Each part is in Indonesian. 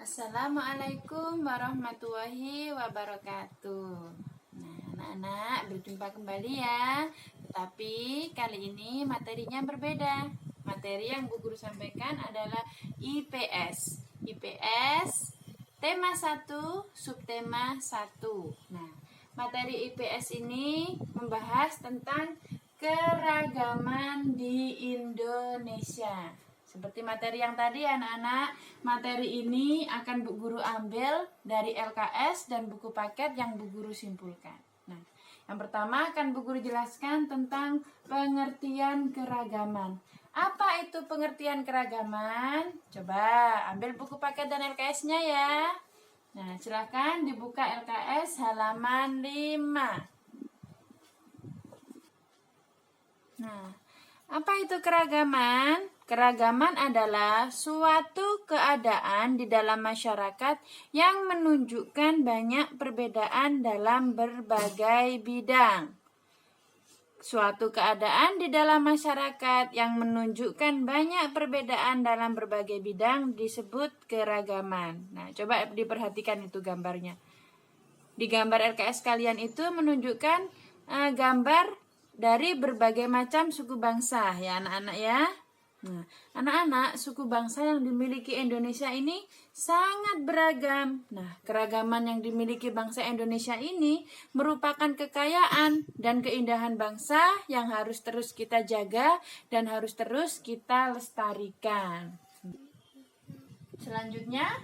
Assalamualaikum warahmatullahi wabarakatuh. Nah, anak-anak, berjumpa kembali ya. Tetapi kali ini materinya berbeda. Materi yang Bu Guru sampaikan adalah IPS. IPS tema 1, subtema 1. Nah, materi IPS ini membahas tentang keragaman di Indonesia. Seperti materi yang tadi anak-anak, materi ini akan Bu Guru ambil dari LKS dan buku paket yang Bu Guru simpulkan. Nah, yang pertama akan Bu Guru jelaskan tentang pengertian keragaman. Apa itu pengertian keragaman? Coba ambil buku paket dan LKS-nya ya. Nah, silakan dibuka LKS halaman 5. Nah, apa itu keragaman? Keragaman adalah suatu keadaan di dalam masyarakat yang menunjukkan banyak perbedaan dalam berbagai bidang. Suatu keadaan di dalam masyarakat yang menunjukkan banyak perbedaan dalam berbagai bidang disebut keragaman. Nah, coba diperhatikan itu gambarnya. Di gambar LKS kalian itu menunjukkan gambar dari berbagai macam suku bangsa ya anak-anak ya. Nah, anak-anak, suku bangsa yang dimiliki Indonesia ini sangat beragam. Nah, keragaman yang dimiliki bangsa Indonesia ini merupakan kekayaan dan keindahan bangsa yang harus terus kita jaga dan harus terus kita lestarikan. Selanjutnya,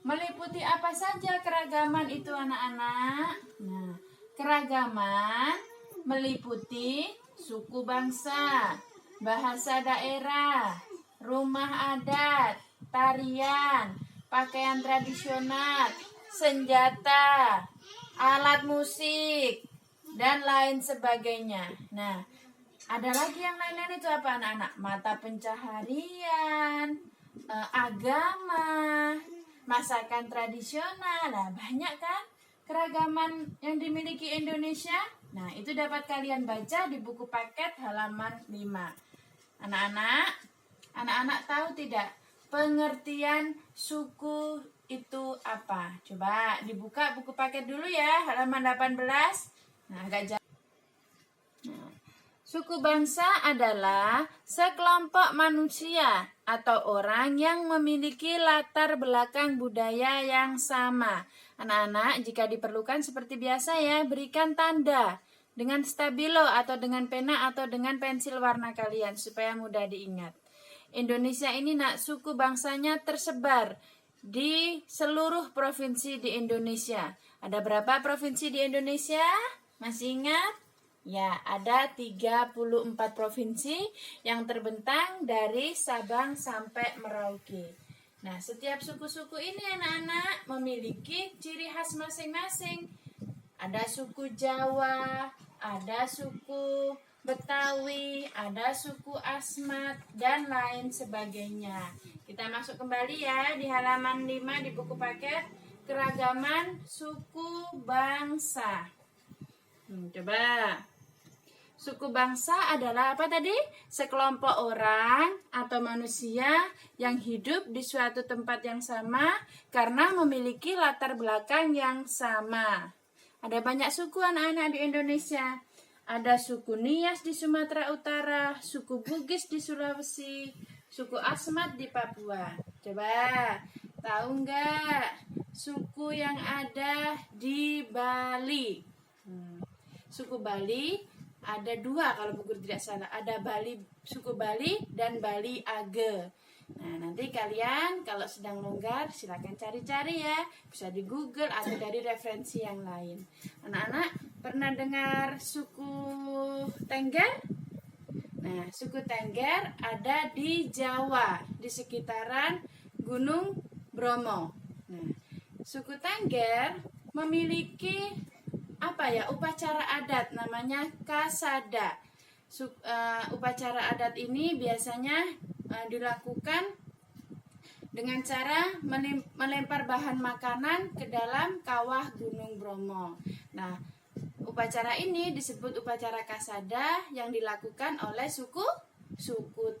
meliputi apa saja keragaman itu anak-anak? Nah, keragaman meliputi suku bangsa, bahasa daerah, rumah adat, tarian, pakaian tradisional, senjata, alat musik, dan lain sebagainya. Nah, ada lagi yang lain-lain itu apa anak-anak? Mata pencaharian, agama, masakan tradisional. Nah, banyak kan keragaman yang dimiliki Indonesia? Nah, itu dapat kalian baca di buku paket halaman 5. Anak-anak tahu tidak pengertian suku itu apa? Coba dibuka buku paket dulu ya, halaman 18. Nah, agak jauh. Nah, suku bangsa adalah sekelompok manusia atau orang yang memiliki latar belakang budaya yang sama. Anak-anak, jika diperlukan seperti biasa ya, berikan tanda dengan stabilo atau dengan pena atau dengan pensil warna kalian supaya mudah diingat. Indonesia ini suku bangsanya tersebar di seluruh provinsi di Indonesia. Ada berapa provinsi di Indonesia? Masih ingat? Ya, ada 34 provinsi yang terbentang dari Sabang sampai Merauke. Nah, setiap suku-suku ini anak-anak memiliki ciri khas masing-masing. Ada suku Jawa, ada suku Betawi, ada suku Asmat, dan lain sebagainya. Kita masuk kembali ya di halaman 5 di buku paket keragaman suku bangsa. Coba. Suku bangsa adalah apa tadi? Sekelompok orang atau manusia yang hidup di suatu tempat yang sama karena memiliki latar belakang yang sama. Ada banyak suku anak-anak di Indonesia. Ada suku Nias di Sumatera Utara, suku Bugis di Sulawesi, suku Asmat di Papua. Coba, tahu nggak suku yang ada di Bali? Suku Bali ada 2 kalau Bu Guru tidak salah. Ada suku Bali dan Bali Age. Nah, nanti kalian kalau sedang longgar silakan cari-cari ya. Bisa di Google atau dari referensi yang lain. Anak-anak pernah dengar suku Tengger? Nah, suku Tengger ada di Jawa, di sekitaran Gunung Bromo. Nah, suku Tengger memiliki upacara adat namanya kasada. Upacara adat ini biasanya dilakukan dengan cara melempar bahan makanan ke dalam kawah Gunung Bromo. Nah, upacara ini disebut upacara kasada yang dilakukan oleh suku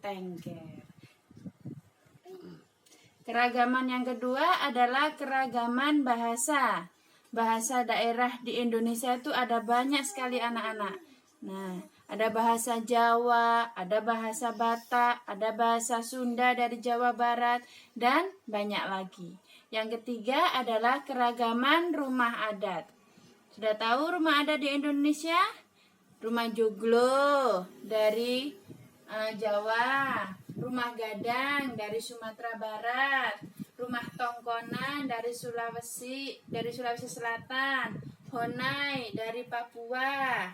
Tengger. Keragaman yang kedua adalah keragaman bahasa. Bahasa daerah di Indonesia itu ada banyak sekali anak-anak. Nah, ada bahasa Jawa, ada bahasa Batak, ada bahasa Sunda dari Jawa Barat, dan banyak lagi. Yang ketiga adalah keragaman rumah adat. Sudah tahu rumah adat di Indonesia? Rumah joglo dari Jawa, rumah gadang dari Sumatera Barat, rumah tongkonan dari Sulawesi Selatan, honai dari Papua.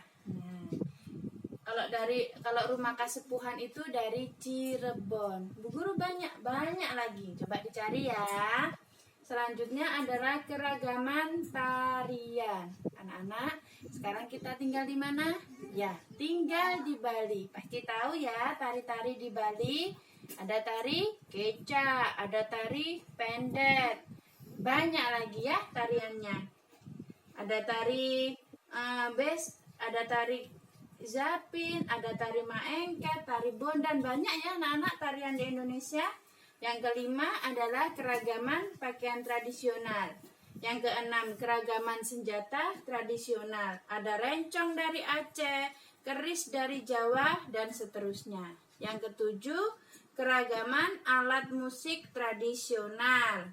Kalau rumah kasepuhan itu dari Cirebon. Bu Guru banyak lagi. Coba dicari ya. Selanjutnya adalah keragaman tarian. Anak-anak, sekarang kita tinggal di mana? Ya, tinggal di Bali. Pasti tahu ya tari-tari di Bali. Ada tari kecak, ada tari pendet. Banyak lagi ya tariannya. Ada tari ada tari zapin, ada tari maengket, tari bondan. Banyak ya anak-anak tarian di Indonesia. Yang kelima adalah keragaman pakaian tradisional. Yang keenam, keragaman senjata tradisional. Ada rencong dari Aceh, keris dari Jawa, dan seterusnya. Yang ketujuh, keragaman alat musik tradisional.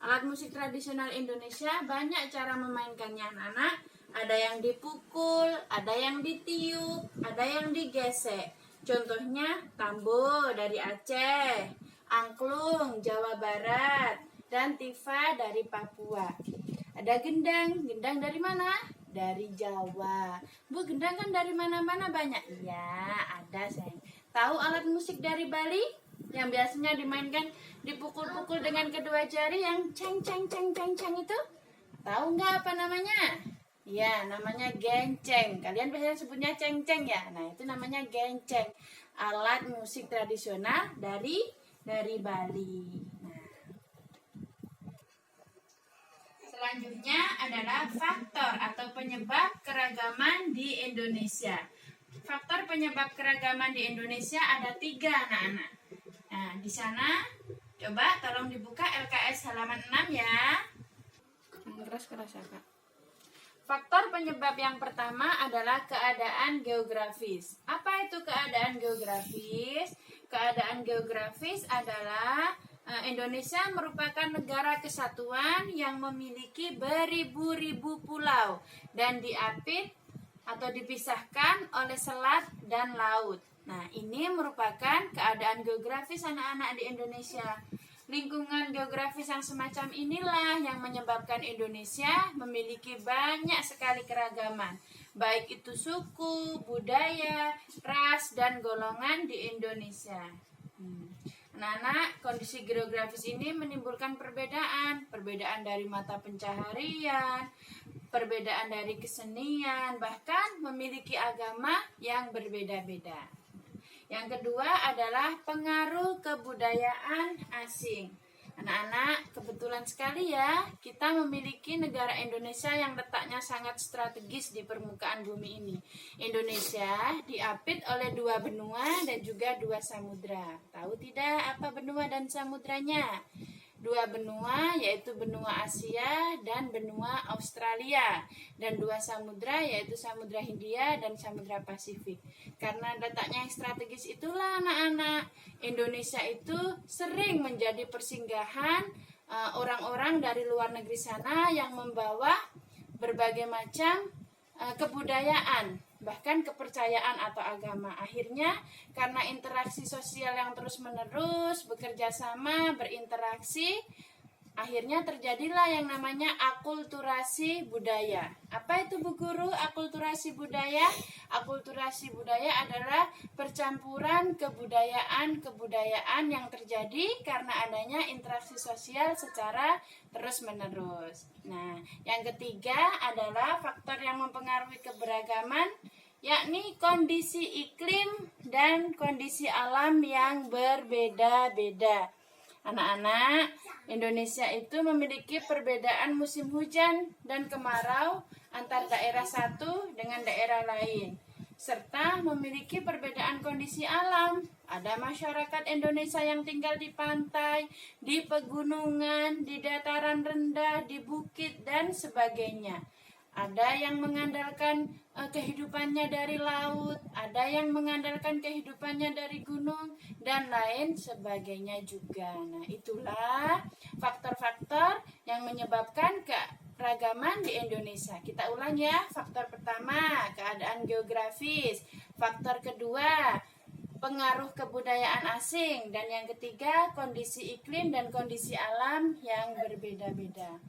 Alat musik tradisional Indonesia banyak cara memainkannya anak-anak. Ada yang dipukul, ada yang ditiup, ada yang digesek. Contohnya tambo dari Aceh, angklung Jawa Barat, dan tifa dari Papua. Ada gendang dari mana? Dari Jawa. Bu, gendang kan dari mana-mana banyak. Iya, ada sayang. Tahu alat musik dari Bali yang biasanya dimainkan dipukul-pukul dengan kedua jari yang ceng ceng ceng ceng ceng itu? Tahu nggak apa namanya? Ya, namanya genceng. Kalian biasanya sebutnya ceng-ceng ya. Nah, itu namanya genceng. Alat musik tradisional dari Bali. Nah, selanjutnya adalah faktor atau penyebab keragaman di Indonesia. Faktor penyebab keragaman di Indonesia ada 3 anak-anak. Nah, di sana coba tolong dibuka LKS halaman 6 ya. Keras-keras ya, Kak. Faktor penyebab yang pertama adalah keadaan geografis. Apa itu keadaan geografis? Keadaan geografis adalah Indonesia merupakan negara kesatuan yang memiliki beribu-ribu pulau dan diapit atau dipisahkan oleh selat dan laut. Nah, ini merupakan keadaan geografis anak-anak di Indonesia. Lingkungan geografis yang semacam inilah yang menyebabkan Indonesia memiliki banyak sekali keragaman, baik itu suku, budaya, ras, dan golongan di Indonesia. Anak-anak, kondisi geografis ini menimbulkan perbedaan dari mata pencaharian, perbedaan dari kesenian, bahkan memiliki agama yang berbeda-beda. Yang kedua adalah pengaruh kebudayaan asing. Anak-anak, kebetulan sekali ya, kita memiliki negara Indonesia yang letaknya sangat strategis di permukaan bumi ini. Indonesia diapit oleh 2 benua dan juga 2 samudra. Tahu tidak apa benua dan samudranya? 2 benua yaitu benua Asia dan benua Australia, dan 2 samudra yaitu Samudra Hindia dan Samudra Pasifik. Karena letaknya yang strategis itulah anak-anak, Indonesia itu sering menjadi persinggahan orang-orang dari luar negeri sana yang membawa berbagai macam kebudayaan, bahkan kepercayaan atau agama. Akhirnya karena interaksi sosial yang terus-menerus, bekerja sama, berinteraksi, akhirnya terjadilah yang namanya akulturasi budaya. Apa itu Bu Guru, akulturasi budaya? Akulturasi budaya adalah percampuran kebudayaan yang terjadi karena adanya interaksi sosial secara terus-menerus. Nah, yang ketiga adalah faktor yang mempengaruhi keberagaman, yakni kondisi iklim dan kondisi alam yang berbeda-beda. Anak-anak, Indonesia itu memiliki perbedaan musim hujan dan kemarau antar daerah satu dengan daerah lain, serta memiliki perbedaan kondisi alam. Ada masyarakat Indonesia yang tinggal di pantai, di pegunungan, di dataran rendah, di bukit, dan sebagainya. Ada yang mengandalkan kehidupannya dari laut, ada yang mengandalkan kehidupannya dari gunung, dan lain sebagainya juga. Nah, itulah faktor-faktor yang menyebabkan keragaman di Indonesia. Kita ulang ya. Faktor pertama, keadaan geografis. Faktor kedua, pengaruh kebudayaan asing. Dan yang ketiga, kondisi iklim dan kondisi alam yang berbeda-beda.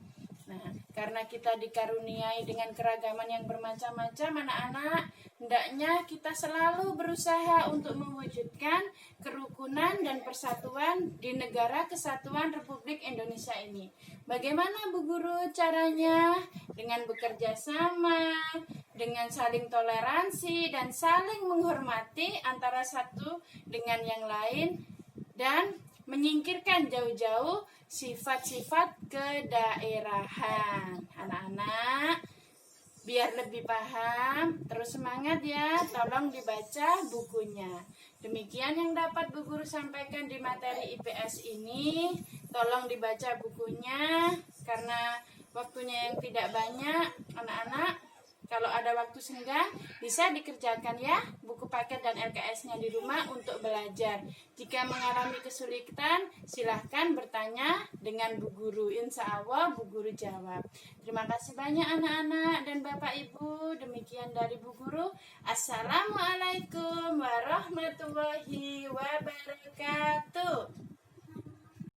Nah, karena kita dikaruniai dengan keragaman yang bermacam-macam, anak-anak, hendaknya kita selalu berusaha untuk mewujudkan kerukunan dan persatuan di negara kesatuan Republik Indonesia ini. Bagaimana Bu Guru caranya? Dengan bekerja sama, dengan saling toleransi dan saling menghormati antara satu dengan yang lain, dan menyingkirkan jauh-jauh sifat-sifat kedaerahan. Anak-anak, biar lebih paham, terus semangat ya, tolong dibaca bukunya. Demikian yang dapat Bu Guru sampaikan di materi IPS ini. Tolong dibaca bukunya, karena waktunya yang tidak banyak, anak-anak. Kalau ada waktu senggang, bisa dikerjakan ya buku paket dan LKS-nya di rumah untuk belajar. Jika mengalami kesulitan, silahkan bertanya dengan Bu Guru. Insya Allah Bu Guru jawab. Terima kasih banyak anak-anak dan Bapak Ibu. Demikian dari Bu Guru. Assalamualaikum warahmatullahi wabarakatuh.